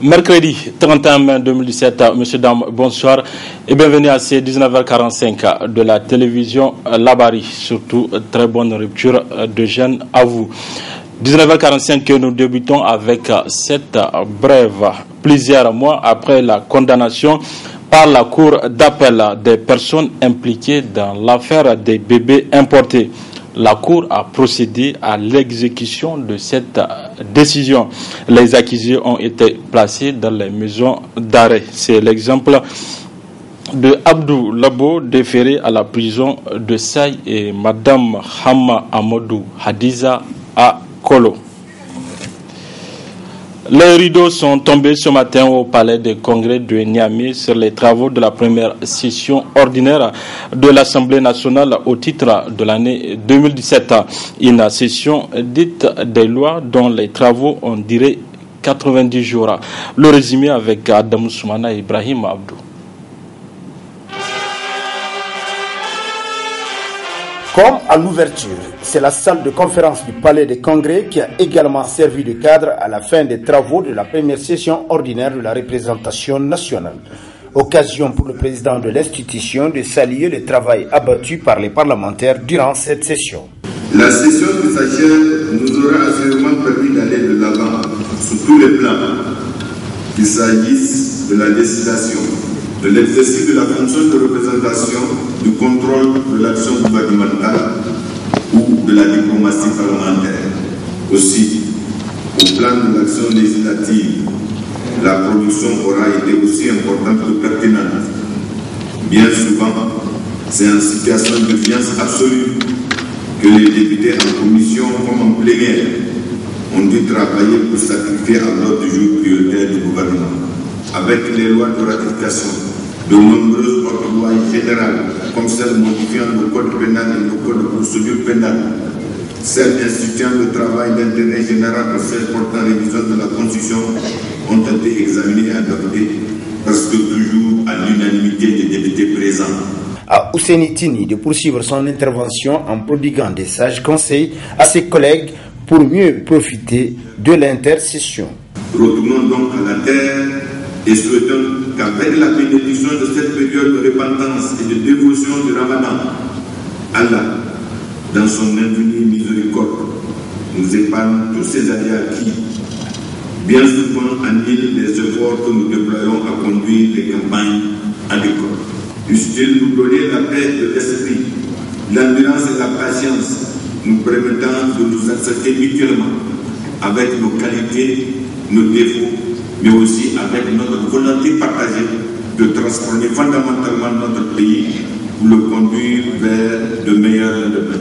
Mercredi 31 mai 2017, messieurs, dames, bonsoir et bienvenue à ces 19h45 de la télévision Labari. Surtout, très bonne rupture de jeûne à vous. 19h45 que nous débutons avec cette brève. Plusieurs mois après la condamnation par la Cour d'appel des personnes impliquées dans l'affaire des bébés importés, la Cour a procédé à l'exécution de cette décision. Les accusés ont été placés dans les maisons d'arrêt. C'est l'exemple de Abdou Labo, déféré à la prison de Saï, et Madame Hamma Amadou Hadiza à Kolo. Les rideaux sont tombés ce matin au palais des congrès de Niamey sur les travaux de la première session ordinaire de l'Assemblée nationale au titre de l'année 2017. Une session dite des lois dont les travaux ont duré 90 jours. Le résumé avec Adam Soumana et Ibrahim Abdou. Comme à l'ouverture, c'est la salle de conférence du Palais des Congrès qui a également servi de cadre à la fin des travaux de la première session ordinaire de la représentation nationale. Occasion pour le président de l'institution de saluer le travail abattu par les parlementaires durant cette session. La session qui s'achève nous aura assurément permis d'aller de l'avant sur tous les plans, qu'il s'agisse de la législation, de l'exercice de la fonction de représentation, du contrôle de l'action gouvernementale ou de la diplomatie parlementaire. Aussi, au plan de l'action législative, la production aura été aussi importante que pertinente. Bien souvent, c'est en situation d'urgence absolue que les députés en commission comme en plénière ont dû travailler pour sacrifier à l'ordre du jour prioritaire du gouvernement. Avec les lois de ratification, de nombreuses autres lois générales, comme celles modifiant le code pénal et le code de procédure pénale, celles instituant le travail d'intérêt général et celles portant révision de la Constitution, ont été examinées et adoptées, presque toujours à l'unanimité des députés présents. À Ousseini Tini de poursuivre son intervention en prodiguant des sages conseils à ses collègues pour mieux profiter de l'intercession. Retournons donc à la terre et souhaitons qu'avec la bénédiction de cette période de repentance et de dévotion du Ramadan, Allah, dans son infinie miséricorde, nous épargne tous ces aléas qui, bien souvent, annulent les efforts que nous déployons à conduire les campagnes à l'école. Puisse-t-il nous donner la paix de l'esprit, l'endurance et la patience, nous permettant de nous accepter mutuellement avec nos qualités, nos défauts, mais aussi avec notre volonté partagée de transformer fondamentalement notre pays pour le conduire vers de meilleurs lendemains.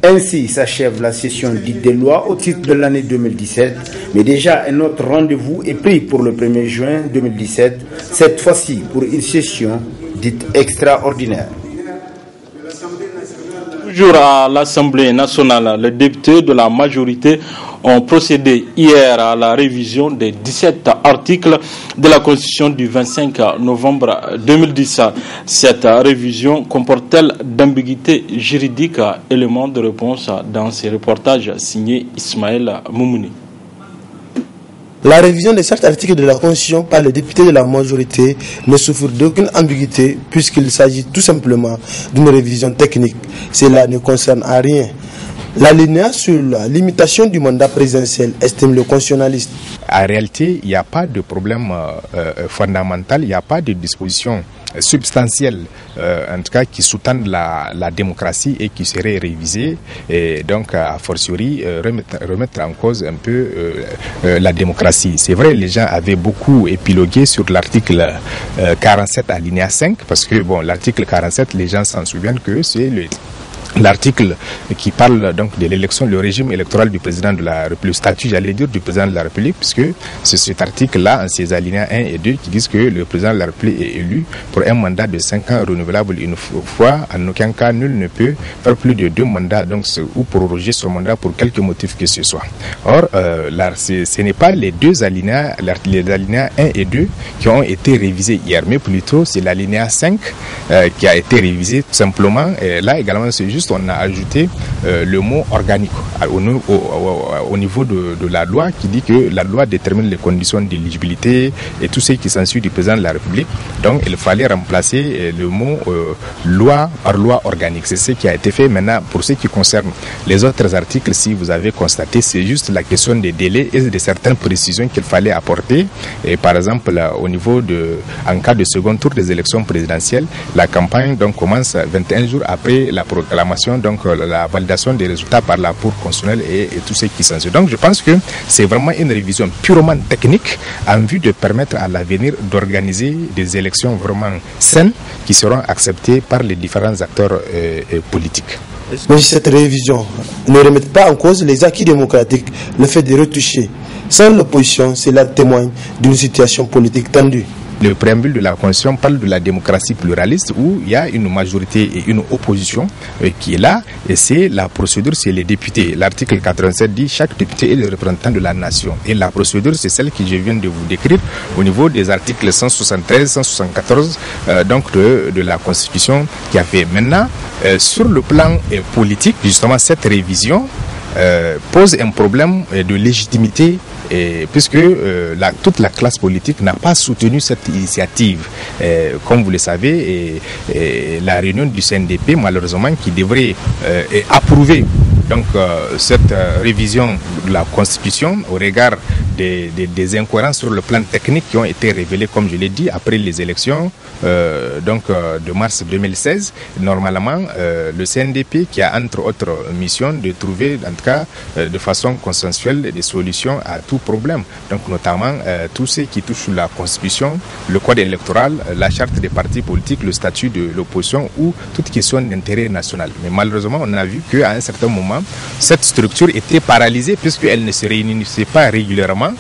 Ainsi s'achève la session dite des lois au titre de l'année 2017, mais déjà un autre rendez-vous est pris pour le 1er juin 2017, cette fois-ci pour une session dite extraordinaire. Toujours à l'Assemblée nationale, les députés de la majorité ont procédé hier à la révision des 17 articles de la Constitution du 25 novembre 2010. Cette révision comporte-t-elle d'ambiguïté juridique? Élément de réponse dans ces reportages signés Ismaël Moumouni. La révision de cet article de la Constitution par les députés de la majorité ne souffre d'aucune ambiguïté puisqu'il s'agit tout simplement d'une révision technique. Cela ne concerne à rien l'alinéa sur la limitation du mandat présidentiel, estime le constitutionnaliste. En réalité, il n'y a pas de problème fondamental, il n'y a pas de disposition substantielle, en tout cas qui sous-tendent la démocratie et qui serait révisée, et donc a fortiori remettre en cause un peu la démocratie. C'est vrai, les gens avaient beaucoup épilogué sur l'article 47 alinéa 5, parce que bon, l'article 47, les gens s'en souviennent que c'est l'article qui parle donc de l'élection, le régime électoral du président de la République, le statut, j'allais dire, du président de la République, puisque c'est cet article-là, en ses alinéas 1 et 2, qui disent que le président de la République est élu pour un mandat de 5 ans renouvelable une fois. En aucun cas, nul ne peut faire plus de 2 mandats, donc, ou proroger son mandat pour quelque motif que ce soit. Or, là, ce n'est pas les deux alinéas, les alinéas 1 et 2 qui ont été révisés hier, mais plutôt c'est l'alinéa 5 qui a été révisé tout simplement. Et là également, c'est juste juste on a ajouté le mot organique au niveau de la loi qui dit que la loi détermine les conditions d'éligibilité et tout ce qui s'ensuit du président de la République. Donc il fallait remplacer le mot loi par loi organique. C'est ce qui a été fait. Maintenant, pour ce qui concerne les autres articles, si vous avez constaté, c'est juste la question des délais et de certaines précisions qu'il fallait apporter. Et par exemple, au niveau en cas de second tour des élections présidentielles, la campagne donc commence 21 jours après la proclamation, donc la validation des résultats par la Cour constitutionnelle et tout ce qui s'ensuit. Donc je pense que c'est vraiment une révision purement technique en vue de permettre à l'avenir d'organiser des élections vraiment saines qui seront acceptées par les différents acteurs politiques. Mais cette révision ne remet pas en cause les acquis démocratiques, le fait de retoucher. Sans l'opposition, cela témoigne d'une situation politique tendue. Le préambule de la Constitution parle de la démocratie pluraliste où il y a une majorité et une opposition qui est là, et c'est la procédure, c'est les députés. L'article 87 dit chaque député est le représentant de la nation. Et la procédure, c'est celle que je viens de vous décrire au niveau des articles 173, 174 donc de la Constitution qui a fait. Maintenant, sur le plan politique, justement, cette révision pose un problème de légitimité puisque toute la classe politique n'a pas soutenu cette initiative. Comme vous le savez, la réunion du CNDP, malheureusement, qui devrait approuver donc cette révision de la Constitution au regard des incohérences sur le plan technique qui ont été révélées, comme je l'ai dit, après les élections de mars 2016. Normalement, le CNDP qui a entre autres missions de trouver, en tout cas de façon consensuelle, des solutions à tout problème. Donc notamment tout ce qui touche la Constitution, le code électoral, la charte des partis politiques, le statut de l'opposition ou toute question d'intérêt national. Mais malheureusement, on a vu qu'à un certain moment, cette structure était paralysée puisqu'elle ne se réunissait pas régulièrement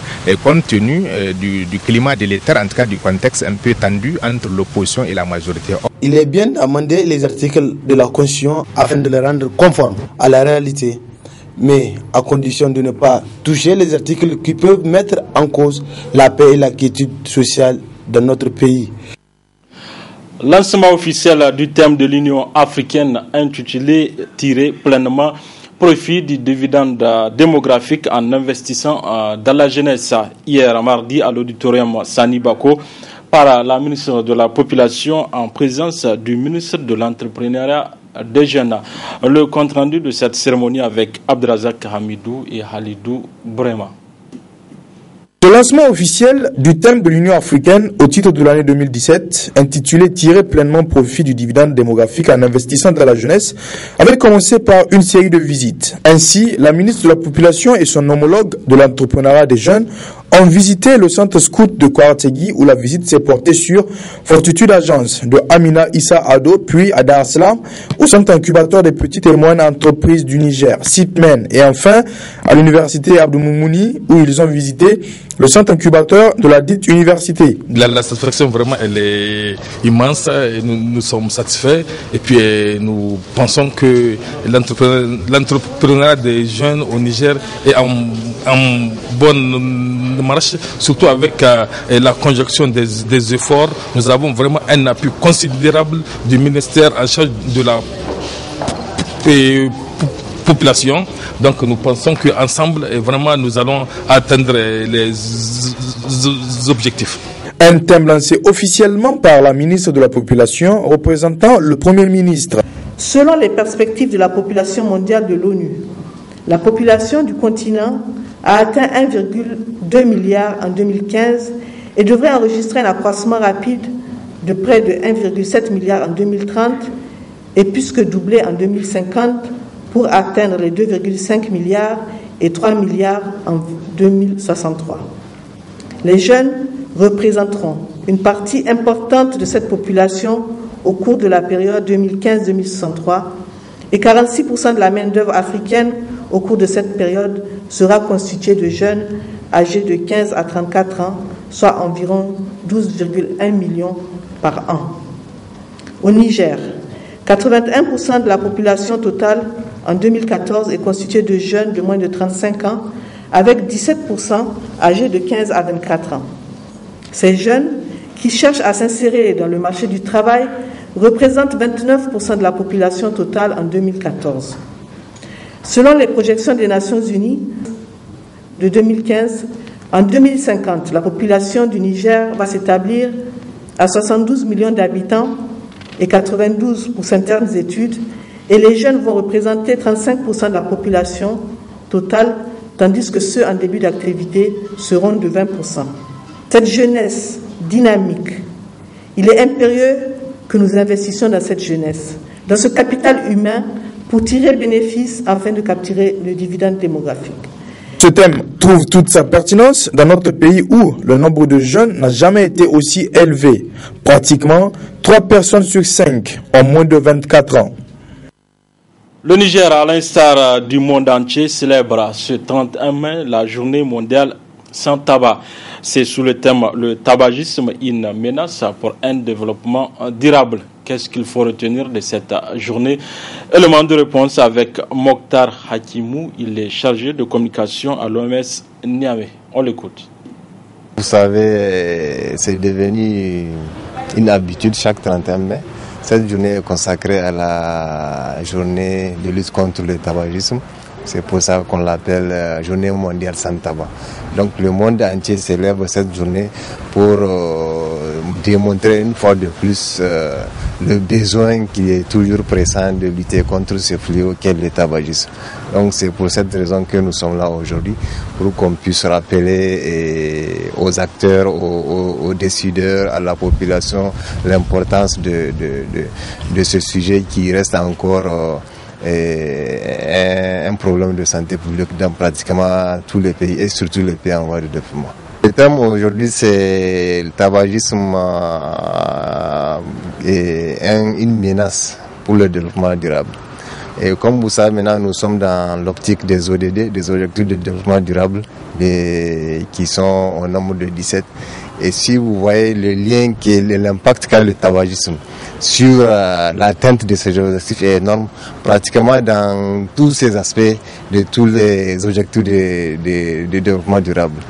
compte tenu du climat délétère, en tout cas du contexte un peu tendu entre l'opposition et la majorité. Il est bien d'amender les articles de la Constitution afin de les rendre conformes à la réalité, mais à condition de ne pas toucher les articles qui peuvent mettre en cause la paix et la quiétude sociale dans notre pays. Lancement officiel du thème de l'Union africaine intitulé « Tirer pleinement profit du dividende démographique en investissant dans la jeunesse » hier mardi à l'auditorium Sani Bako par la ministre de la Population en présence du ministre de l'Entrepreneuriat des Jeunes. Le compte-rendu de cette cérémonie avec Abdrazak Hamidou et Halidou Brema. Ce lancement officiel du thème de l'Union africaine au titre de l'année 2017, intitulé « Tirer pleinement profit du dividende démographique en investissant dans la jeunesse », avait commencé par une série de visites. Ainsi, la ministre de la Population et son homologue de l'entrepreneuriat des jeunes ont visité le centre scout de Kouartegui où la visite s'est portée sur Fortitude Agence de Amina Issa Ado, puis à Dar es Salaam, au centre incubateur des petites et moyennes entreprises du Niger, CIPMEN, et enfin à l'université Abdou Moumouni où ils ont visité le centre incubateur de la dite université. La satisfaction vraiment elle est immense et nous sommes satisfaits et puis nous pensons que l'entrepreneuriat des jeunes au Niger est en bonne marche, surtout avec la conjonction des efforts. Nous avons vraiment un appui considérable du ministère en charge de la population. Donc nous pensons qu'ensemble, vraiment, nous allons atteindre les objectifs. Un thème lancé officiellement par la ministre de la Population représentant le Premier ministre. Selon les perspectives de la population mondiale de l'ONU, la population du continent a atteint 1,2 milliard en 2015 et devrait enregistrer un accroissement rapide de près de 1,7 milliard en 2030 et plus que doubler en 2050 pour atteindre les 2,5 milliards et 3 milliards en 2063. Les jeunes représenteront une partie importante de cette population au cours de la période 2015-2063 et 46% de la main-d'œuvre africaine au cours de cette période sera constituée de jeunes âgés de 15 à 34 ans, soit environ 12,1 millions par an. Au Niger, 81% de la population totale en 2014 est constituée de jeunes de moins de 35 ans, avec 17% âgés de 15 à 24 ans. Ces jeunes qui cherchent à s'insérer dans le marché du travail représentent 29% de la population totale en 2014. Selon les projections des Nations Unies de 2015, en 2050, la population du Niger va s'établir à 72 millions d'habitants et 92 pour certaines études, et les jeunes vont représenter 35% de la population totale, tandis que ceux en début d'activité seront de 20%. Cette jeunesse dynamique, il est impérieux que nous investissions dans cette jeunesse, dans ce capital humain, pour tirer bénéfice afin de capturer le dividende démographique. Ce thème trouve toute sa pertinence dans notre pays où le nombre de jeunes n'a jamais été aussi élevé. Pratiquement 3 personnes sur 5 ont moins de 24 ans. Le Niger, à l'instar du monde entier, célèbre ce 31 mai la journée mondiale sans tabac. C'est sous le thème « Le tabagisme, une menace pour un développement durable ». Qu'est-ce qu'il faut retenir de cette journée? Élément de réponse avec Mokhtar Hakimou. Il est chargé de communication à l'OMS Niamey. On l'écoute. Vous savez, c'est devenu une habitude chaque 31 mai. Cette journée est consacrée à la journée de lutte contre le tabagisme. C'est pour ça qu'on l'appelle Journée mondiale sans tabac. Donc le monde entier célèbre cette journée pour démontrer une fois de plus le besoin qui est toujours pressant de lutter contre ce fléau qu'est le tabagisme. Donc c'est pour cette raison que nous sommes là aujourd'hui, pour qu'on puisse rappeler aux acteurs, aux décideurs, à la population l'importance de ce sujet qui reste encore un problème de santé publique dans pratiquement tous les pays et surtout les pays en voie de développement. Le thème aujourd'hui, c'est le tabagisme est une menace pour le développement durable. Et comme vous savez, maintenant, nous sommes dans l'optique des ODD, des objectifs de développement durable, qui sont au nombre de 17. Et si vous voyez le lien, l'impact qu'a le tabagisme sur l'atteinte de ces objectifs est énorme, pratiquement dans tous ces aspects de tous les objectifs de développement durable.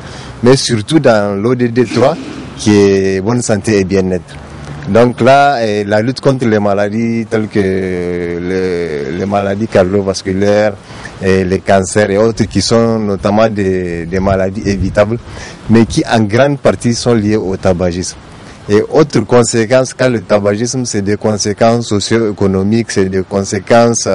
Mais surtout dans l'ODD 3, qui est bonne santé et bien-être. Donc là, la lutte contre les maladies telles que les maladies cardiovasculaires, et les cancers et autres qui sont notamment des maladies évitables, mais qui en grande partie sont liées au tabagisme. Et autres conséquences qu'a le tabagisme, c'est des conséquences socio-économiques, c'est des conséquences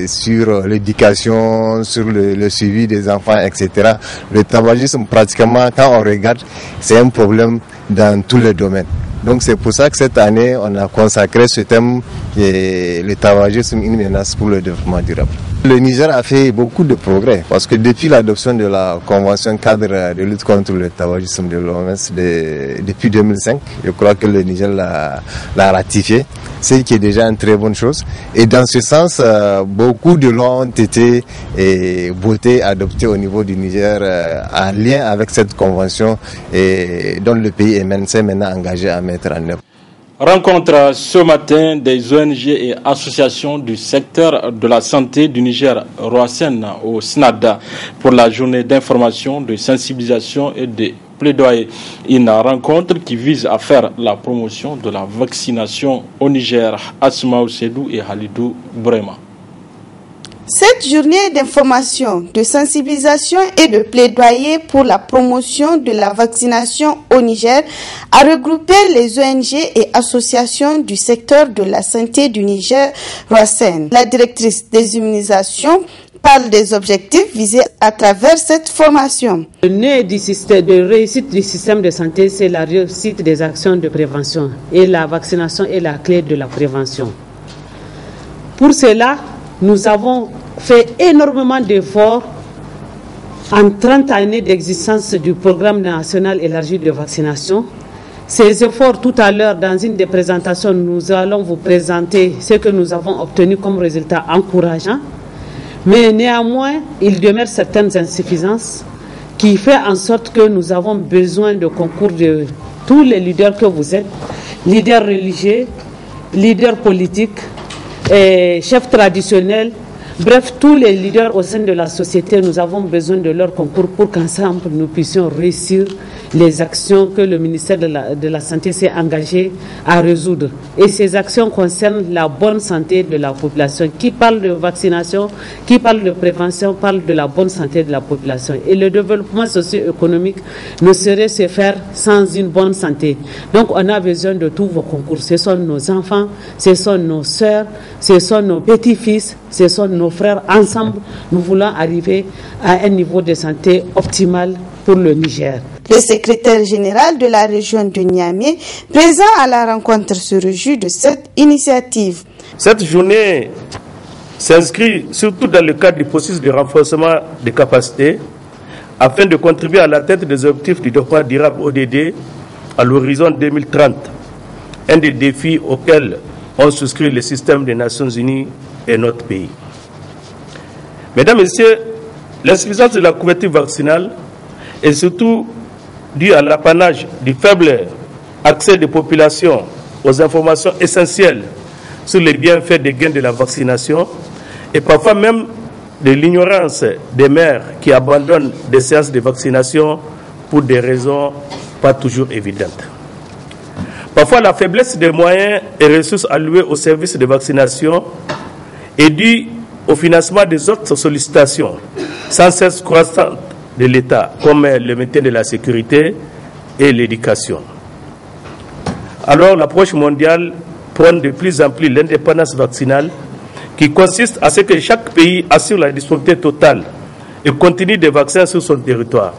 sur l'éducation, sur le suivi des enfants, etc. Le tabagisme, pratiquement, quand on regarde, c'est un problème dans tous les domaines. Donc c'est pour ça que cette année, on a consacré ce thème qui est le tabagisme, une menace pour le développement durable. Le Niger a fait beaucoup de progrès parce que depuis l'adoption de la Convention cadre de lutte contre le tabagisme de l'OMS depuis 2005, je crois que le Niger l'a ratifié, ce qui est déjà une très bonne chose. Et dans ce sens, beaucoup de lois ont été votées, adoptées au niveau du Niger en lien avec cette convention dont le pays est maintenant engagé à mettre en œuvre. Rencontre ce matin des ONG et associations du secteur de la santé du Niger, Roassen, au SNAD, pour la journée d'information, de sensibilisation et de plaidoyer. Une rencontre qui vise à faire la promotion de la vaccination au Niger. Asma Oussedou et Halidou Brema. Cette journée d'information, de sensibilisation et de plaidoyer pour la promotion de la vaccination au Niger a regroupé les ONG et associations du secteur de la santé du Niger, Roassen. La directrice des immunisations parle des objectifs visés à travers cette formation. Le nœud du système de réussite du système de santé, c'est la réussite des actions de prévention. Et la vaccination est la clé de la prévention. Pour cela, nous avons fait énormément d'efforts en 30 années d'existence du programme national élargi de vaccination. Ces efforts, tout à l'heure, dans une des présentations, nous allons vous présenter ce que nous avons obtenu comme résultat encourageant. Mais néanmoins, il demeure certaines insuffisances qui font en sorte que nous avons besoin de concours de tous les leaders que vous êtes, leaders religieux, leaders politiques, chefs traditionnels, Bref, tous les leaders au sein de la société, nous avons besoin de leur concours pour qu'ensemble nous puissions réussir les actions que le ministère de la Santé s'est engagé à résoudre. Et ces actions concernent la bonne santé de la population. Qui parle de vaccination, qui parle de prévention, parle de la bonne santé de la population. Et le développement socio-économique ne saurait se faire sans une bonne santé. Donc on a besoin de tous vos concours. Ce sont nos enfants, ce sont nos sœurs, ce sont nos petits-fils, ce sont nos frères. Ensemble, nous voulons arriver à un niveau de santé optimal pour le Niger. Le secrétaire général de la région de Niamey, présent à la rencontre, se réjouit de cette initiative. Cette journée s'inscrit surtout dans le cadre du processus de renforcement des capacités afin de contribuer à l'atteinte des objectifs du développement durable ODD à l'horizon 2030, un des défis auxquels ont souscrit le système des Nations Unies et notre pays. Mesdames et Messieurs, l'insuffisance de la couverture vaccinale est surtout due à l'apanage du faible accès des populations aux informations essentielles sur les bienfaits des gains de la vaccination et parfois même de l'ignorance des mères qui abandonnent des séances de vaccination pour des raisons pas toujours évidentes. Parfois, la faiblesse des moyens et ressources alloués aux services de vaccination est due au financement des autres sollicitations sans cesse croissantes de l'État, comme le maintien de la sécurité et l'éducation. Alors, l'approche mondiale prône de plus en plus l'indépendance vaccinale, qui consiste à ce que chaque pays assure la disponibilité totale et continue des vaccins sur son territoire.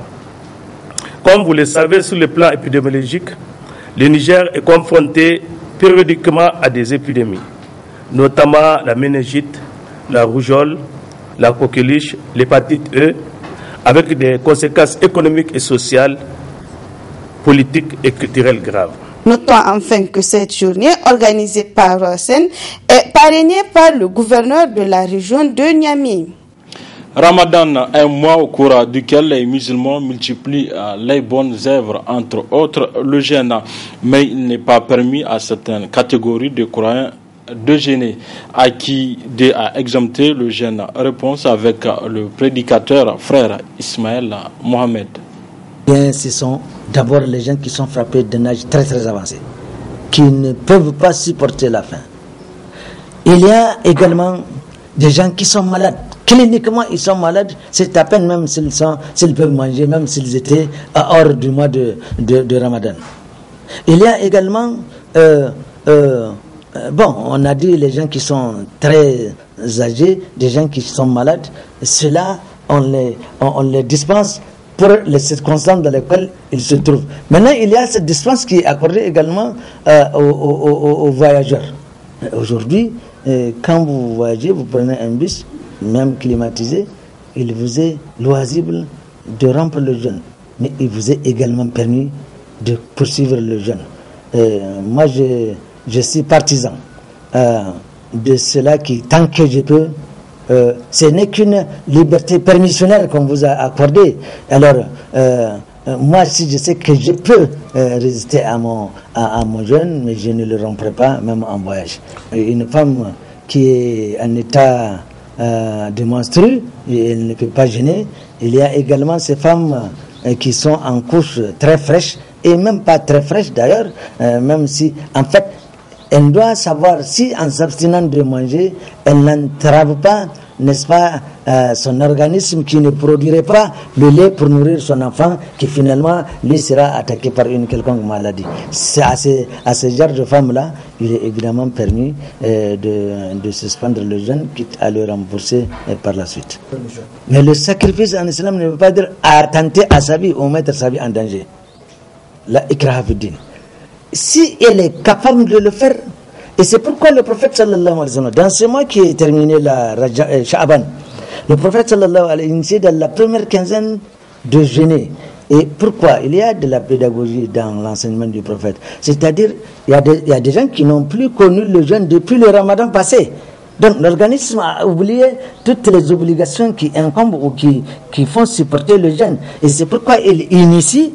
Comme vous le savez, sur le plan épidémiologique, le Niger est confronté périodiquement à des épidémies, notamment la méningite, la rougeole, la coqueluche, l'hépatite E, avec des conséquences économiques et sociales, politiques et culturelles graves. Notons enfin que cette journée, organisée par Rosen, est parrainée par le gouverneur de la région de Niamey. Ramadan, un mois au cours duquel les musulmans multiplient les bonnes œuvres, entre autres le jeûne. Mais il n'est pas permis à certaines catégories de croyants de jeûner. À qui a exempté le jeûne? Réponse avec le prédicateur frère Ismaël Mohamed. Bien, ce sont d'abord les gens qui sont frappés d'un âge très très avancé, qui ne peuvent pas supporter la faim. Il y a également des gens qui sont malades. Cliniquement, ils sont malades, c'est à peine même s'ils peuvent manger, même s'ils étaient hors du mois de Ramadan. Il y a également, on a dit les gens qui sont très âgés, des gens qui sont malades, ceux-là, on les dispense pour les circonstances dans lesquelles ils se trouvent. Maintenant, il y a cette dispense qui est accordée également aux voyageurs. Aujourd'hui, quand vous voyagez, vous prenez un bus, même climatisé, il vous est loisible de rompre le jeûne, mais il vous est également permis de poursuivre le jeûne. Moi, je suis partisan de cela qui, tant que je peux, ce n'est qu'une liberté permissionnelle qu'on vous a accordée. Alors, moi, si je sais que je peux résister à mon jeûne, mais je ne le romprai pas, même en voyage. Une femme qui est en état de menstru, elle ne peut pas jeûner. Il y a également ces femmes qui sont en couche très fraîche, et même pas très fraîche d'ailleurs, même si, en fait, elle doit savoir si en s'abstinant de manger, elle n'entrave pas, n'est-ce pas, son organisme qui ne produirait pas le lait pour nourrir son enfant, qui finalement, lui, sera attaqué par une quelconque maladie. C'est à ce genre de femmes-là, il est évidemment permis de suspendre le jeûne, quitte à le rembourser par la suite. Mais le sacrifice en islam ne veut pas dire attenter à sa vie ou mettre sa vie en danger. La ikraha fi din. Si elle est capable de le faire, et c'est pourquoi le prophète sallallahu alayhi wa sallam, dans ce mois qui est terminé la Sha'ban, le prophète sallallahu alayhi wa sallam, dans la première quinzaine de jeûner. Et pourquoi? Il y a de la pédagogie dans l'enseignement du prophète. C'est-à-dire, il y a des gens qui n'ont plus connu le jeûne depuis le Ramadan passé. Donc l'organisme a oublié toutes les obligations qui incombent ou qui font supporter le jeûne. Et c'est pourquoi il initie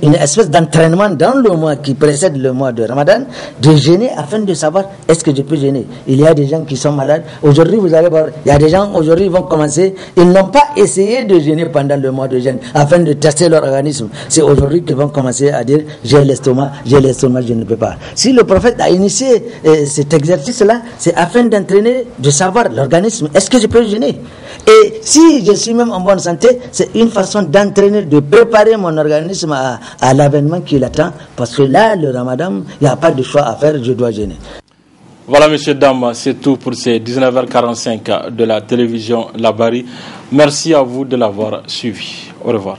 une espèce d'entraînement dans le mois qui précède le mois de Ramadan, de jeûner afin de savoir est-ce que je peux jeûner. Il y a des gens qui sont malades. Aujourd'hui, vous allez voir, il y a des gens, aujourd'hui, ils vont commencer, ils n'ont pas essayé de jeûner pendant le mois de jeûne afin de tester leur organisme. C'est aujourd'hui qu'ils vont commencer à dire j'ai l'estomac, je ne peux pas. Si le prophète a initié cet exercice-là, c'est afin d'entraîner, de savoir l'organisme, est-ce que je peux jeûner? Et si je suis même en bonne santé, c'est une façon d'entraîner, de préparer mon organisme à l'avènement qui l'attend, parce que là, le Ramadan, il n'y a pas de choix à faire, je dois jeûner. Voilà, messieurs, dames, c'est tout pour ces 19h45 de la télévision Labari. Merci à vous de l'avoir suivi. Au revoir.